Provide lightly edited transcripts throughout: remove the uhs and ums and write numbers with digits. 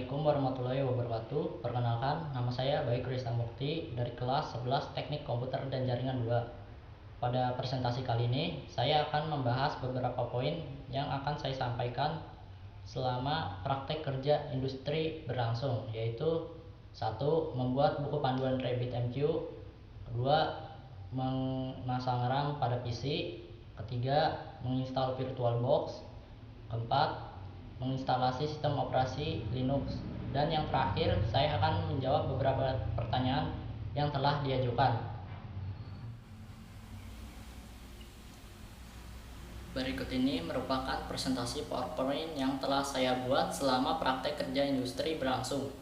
Assalamualaikum warahmatullahi wabarakatuh. Perkenalkan, nama saya Baik Krista Mukti dari kelas 11 Teknik Komputer dan Jaringan 2. Pada presentasi kali ini, saya akan membahas beberapa poin yang akan saya sampaikan selama praktek kerja industri berlangsung, yaitu 1. Membuat buku panduan RabbitMQ, 2. Memasang RAM pada PC, ketiga, menginstal VirtualBox, keempat, menginstalasi sistem operasi Linux, dan yang terakhir saya akan menjawab beberapa pertanyaan yang telah diajukan. Berikut ini merupakan presentasi PowerPoint yang telah saya buat selama praktek kerja industri berlangsung.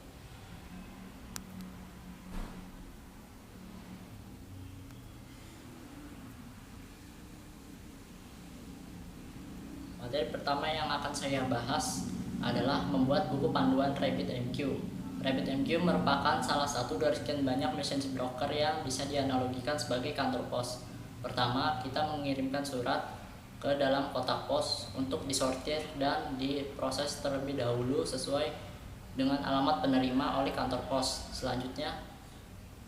Materi pertama yang akan saya bahas adalah membuat buku panduan RabbitMQ. RabbitMQ merupakan salah satu dari sekian banyak message broker yang bisa dianalogikan sebagai kantor pos. Pertama, kita mengirimkan surat ke dalam kotak pos untuk disortir dan diproses terlebih dahulu sesuai dengan alamat penerima oleh kantor pos. Selanjutnya,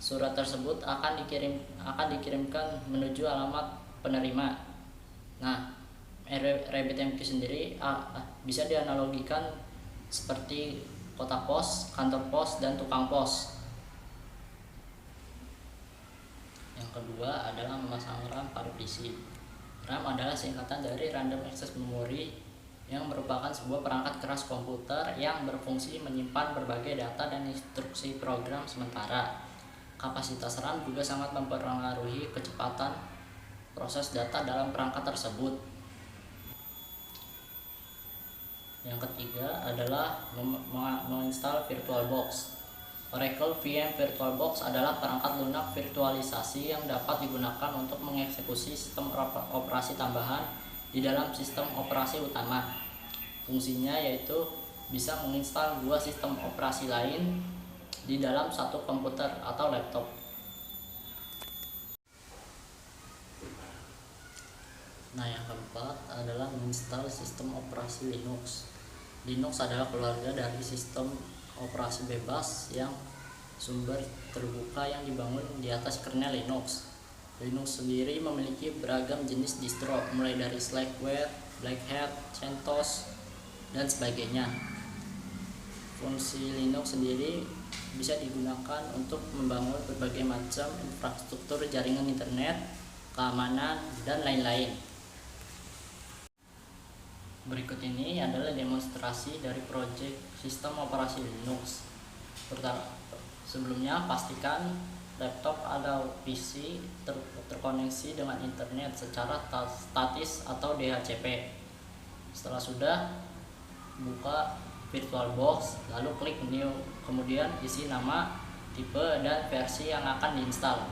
surat tersebut akan dikirimkan menuju alamat penerima. Nah, RabbitMQ sendiri bisa dianalogikan seperti kotak pos, kantor pos, dan tukang pos. Yang kedua adalah memasang RAM pada PC. RAM adalah singkatan dari Random Access Memory yang merupakan sebuah perangkat keras komputer yang berfungsi menyimpan berbagai data dan instruksi program sementara. Kapasitas RAM juga sangat mempengaruhi kecepatan proses data dalam perangkat tersebut. Yang ketiga adalah menginstal VirtualBox. Oracle VM VirtualBox adalah perangkat lunak virtualisasi yang dapat digunakan untuk mengeksekusi sistem operasi tambahan di dalam sistem operasi utama. Fungsinya yaitu bisa menginstal dua sistem operasi lain di dalam satu komputer atau laptop. Nah, yang keempat adalah menginstal sistem operasi Linux. Linux adalah keluarga dari sistem operasi bebas yang sumber terbuka yang dibangun di atas kernel Linux. Linux sendiri memiliki beragam jenis distro, mulai dari Slackware, Black Hat, CentOS, dan sebagainya. Fungsi Linux sendiri bisa digunakan untuk membangun berbagai macam infrastruktur jaringan internet, keamanan, dan lain-lain. Berikut ini adalah demonstrasi dari proyek sistem operasi Linux. Sebelumnya, pastikan laptop atau PC terkoneksi dengan internet secara statis atau DHCP. Setelah sudah, buka VirtualBox, lalu klik New, kemudian isi nama, tipe, dan versi yang akan diinstal.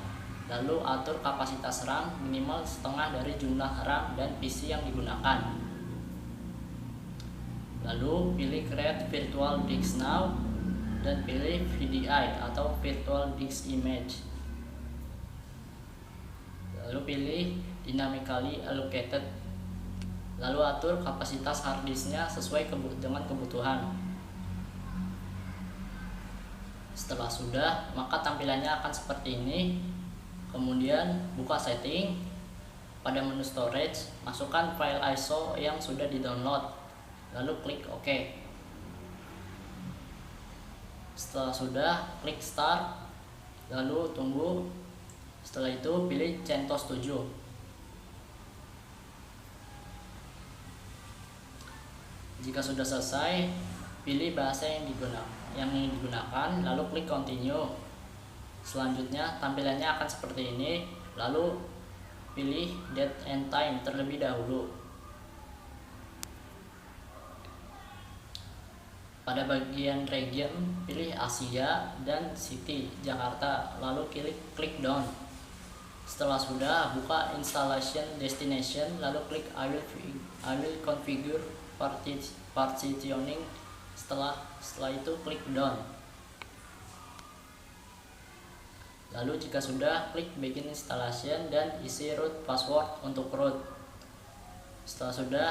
Lalu atur kapasitas RAM minimal setengah dari jumlah RAM dan PC yang digunakan. Lalu pilih Create Virtual Disk Now dan pilih VDI atau Virtual Disk Image. Lalu pilih Dynamically Allocated. Lalu atur kapasitas hard disknya sesuai dengan kebutuhan. Setelah sudah, maka tampilannya akan seperti ini. Kemudian buka setting. Pada menu storage, masukkan file ISO yang sudah di-download. Lalu klik OK. Setelah sudah, klik Start. Lalu tunggu. Setelah itu pilih CentOS 7. Jika sudah selesai, pilih bahasa yang digunakan, lalu klik Continue. Selanjutnya tampilannya akan seperti ini. Lalu pilih Date and Time terlebih dahulu. Pada bagian region, pilih Asia dan City, Jakarta, lalu klik Done. Setelah sudah, buka Installation Destination, lalu klik I will configure partitioning. Setelah itu klik Done. Lalu jika sudah, klik Begin Installation dan isi root password untuk root. Setelah sudah,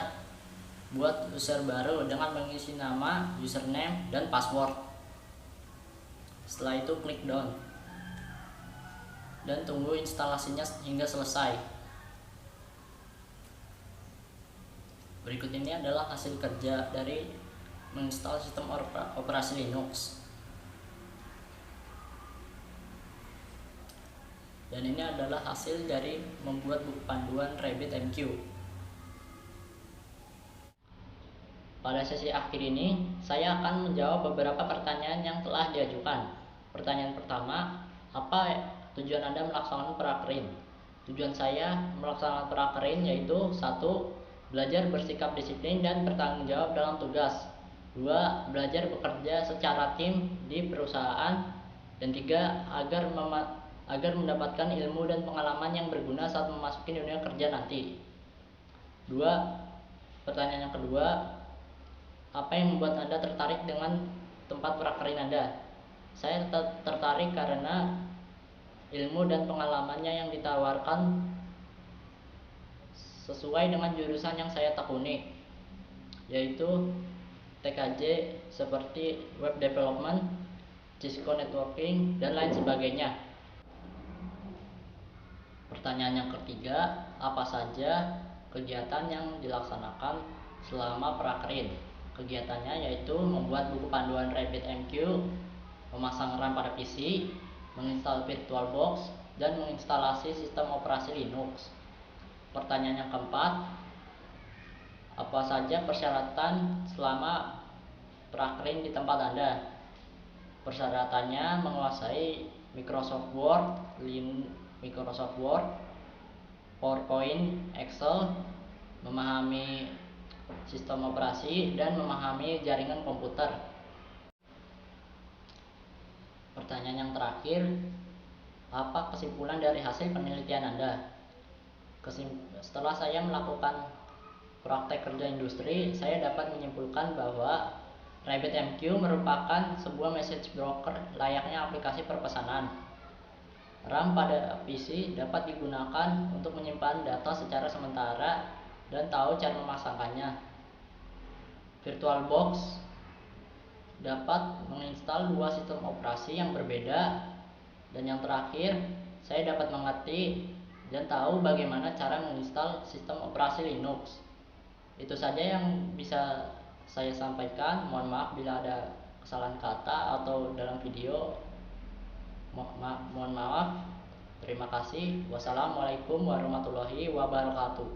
buat user baru dengan mengisi nama, username, dan password. Setelah itu klik down dan tunggu instalasinya hingga selesai. Berikut ini adalah hasil kerja dari menginstal sistem operasi Linux. Dan ini adalah hasil dari membuat buku panduan RabbitMQ. Pada sesi akhir ini, saya akan menjawab beberapa pertanyaan yang telah diajukan. Pertanyaan pertama, apa tujuan Anda melaksanakan prakerin? Tujuan saya melaksanakan prakerin yaitu 1. Belajar bersikap disiplin dan bertanggung jawab dalam tugas. 2. Belajar bekerja secara tim di perusahaan. Dan 3. Agar mendapatkan ilmu dan pengalaman yang berguna saat memasuki dunia kerja nanti. 2. Pertanyaan yang kedua, apa yang membuat Anda tertarik dengan tempat prakerin Anda? Saya tertarik karena ilmu dan pengalamannya yang ditawarkan sesuai dengan jurusan yang saya tekuni, yaitu TKJ seperti web development, Cisco networking, dan lain sebagainya. Pertanyaan yang ketiga, apa saja kegiatan yang dilaksanakan selama prakerin? Kegiatannya yaitu membuat buku panduan RabbitMQ, memasang RAM pada PC, menginstal VirtualBox, dan menginstalasi sistem operasi Linux. Pertanyaan yang keempat, apa saja persyaratan selama prakerin di tempat Anda? Persyaratannya menguasai Microsoft Word, PowerPoint, Excel, memahami sistem operasi, dan memahami jaringan komputer. Pertanyaan yang terakhir, apa kesimpulan dari hasil penelitian Anda? Setelah saya melakukan praktek kerja industri, saya dapat menyimpulkan bahwa RabbitMQ merupakan sebuah message broker layaknya aplikasi perpesanan. RAM pada PC dapat digunakan untuk menyimpan data secara sementara dan tahu cara memasangkannya. VirtualBox dapat menginstal dua sistem operasi yang berbeda. Dan yang terakhir, saya dapat mengerti dan tahu bagaimana cara menginstal sistem operasi Linux. Itu saja yang bisa saya sampaikan. Mohon maaf bila ada kesalahan kata atau dalam video. Mohon maaf. Terima kasih. Wassalamualaikum warahmatullahi wabarakatuh.